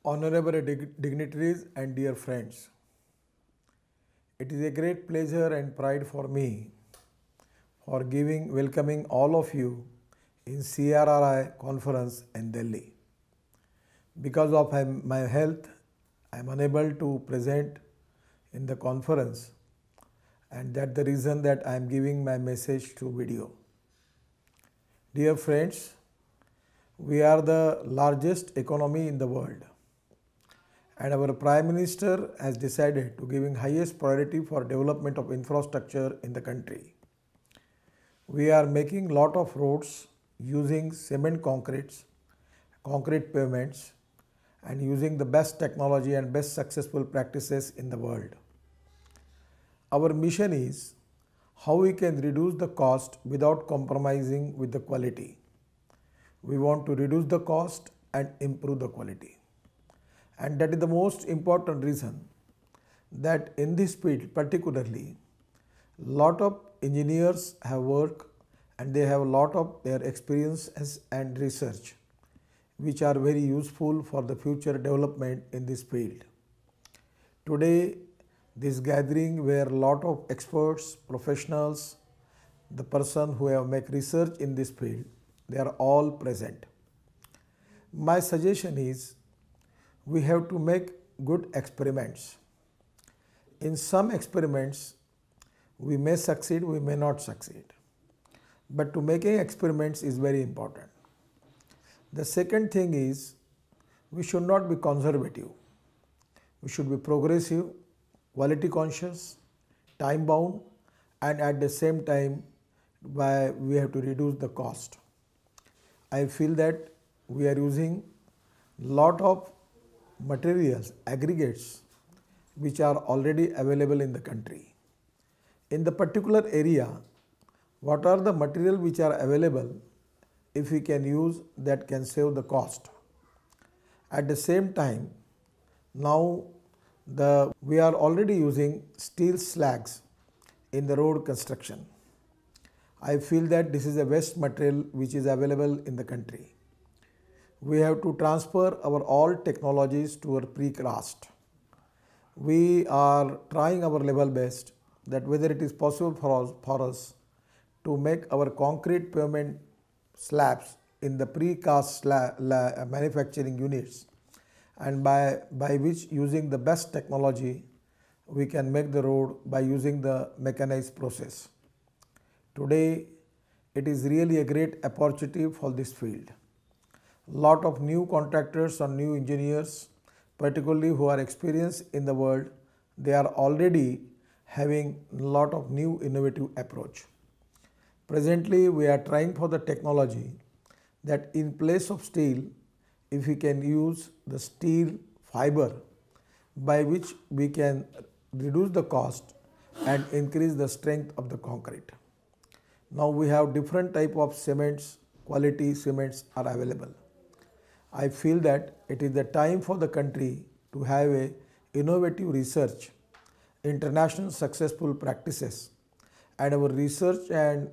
Honorable dignitaries and dear friends, it is a great pleasure and pride for me for welcoming all of you in CRRI conference in Delhi. Because of my health, I am unable to present in the conference, and that's the reason that I am giving my message through video. Dear friends, we are the largest economy in the world, and our Prime Minister has decided to giving highest priority for development of infrastructure in the country. We are making lot of roads using cement concrete pavements, and using the best technology and best successful practices in the world. Our mission is how we can reduce the cost without compromising with the quality. We want to reduce the cost and improve the quality. And that is the most important reason that in this field particularly, lot of engineers have worked and they have a lot of their experiences and research which are very useful for the future development in this field. Today, this gathering where a lot of experts, professionals, the person who have make research in this field, they are all present. My suggestion is we have to make good experiments. In some experiments, we may succeed, we may not succeed. But to making experiments is very important. The second thing is we should not be conservative. We should be progressive, quality conscious, time bound, and at the same time we have to reduce the cost. I feel that we are using lot of materials, aggregates which are already available in the country. In the particular area, what are the material which are available, if we can use, that can save the cost. At the same time, now we are already using steel slags in the road construction. I feel that this is a waste material which is available in the country. We have to transfer our all technologies to our precast. We are trying our level best that whether it is possible for us to make our concrete pavement slabs in the precast manufacturing units, and by which using the best technology we can make the road by using the mechanized process. Today it is really a great opportunity for this field. Lot of new contractors or new engineers, particularly who are experienced in the world, they are already having lot of new innovative approach. Presently, we are trying for the technology that in place of steel, if we can use the steel fiber, by which we can reduce the cost and increase the strength of the concrete. Now we have different type of cements, quality cements are available. I feel that it is the time for the country to have a innovative research, international successful practices, and our research and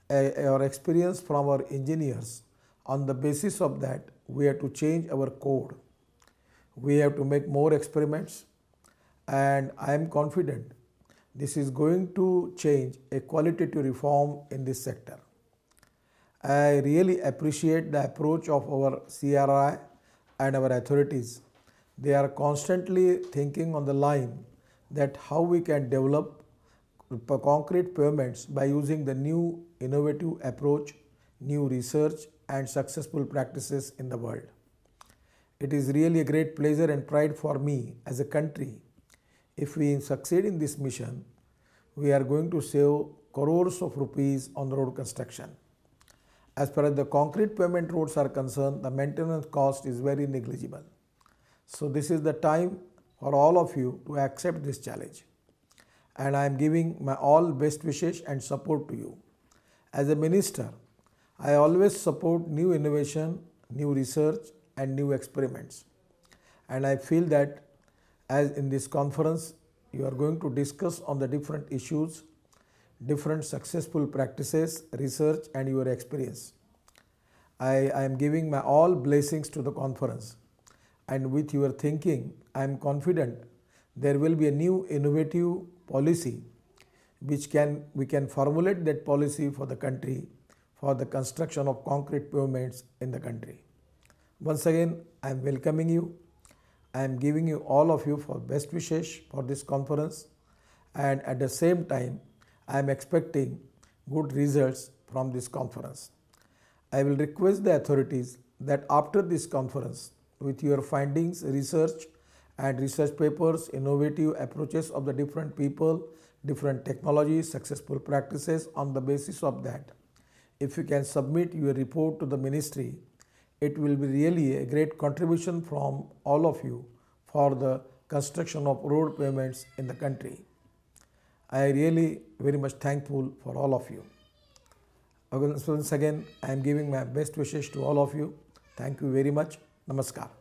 our experience from our engineers. On the basis of that, we have to change our code. We have to make more experiments, and I am confident this is going to change a qualitative reform in this sector. I really appreciate the approach of our CRI and our authorities. They are constantly thinking on the line that how we can develop concrete pavements by using the new innovative approach, new research and successful practices in the world. It is really a great pleasure and pride for me as a country. If we succeed in this mission, we are going to save crores of rupees on the road construction. As far as the concrete pavement roads are concerned, the maintenance cost is very negligible. So this is the time for all of you to accept this challenge. And I am giving my all best wishes and support to you. As a minister, I always support new innovation, new research and new experiments. And I feel that as in this conference, you are going to discuss on the different issues, different successful practices, research and your experience. I am giving my all blessings to the conference. and with your thinking, I am confident there will be a new innovative policy which we can formulate that policy for the country for the construction of concrete pavements in the country. Once again, I am welcoming you. I am giving you all of you for best wishes for this conference, and at the same time I am expecting good results from this conference. I will request the authorities that after this conference, with your findings, research and research papers, innovative approaches of the different people, different technologies, successful practices, on the basis of that, if you can submit your report to the ministry, it will be really a great contribution from all of you for the construction of road pavements in the country. I really very much thankful for all of you. Once again, I am giving my best wishes to all of you. Thank you very much. Namaskar.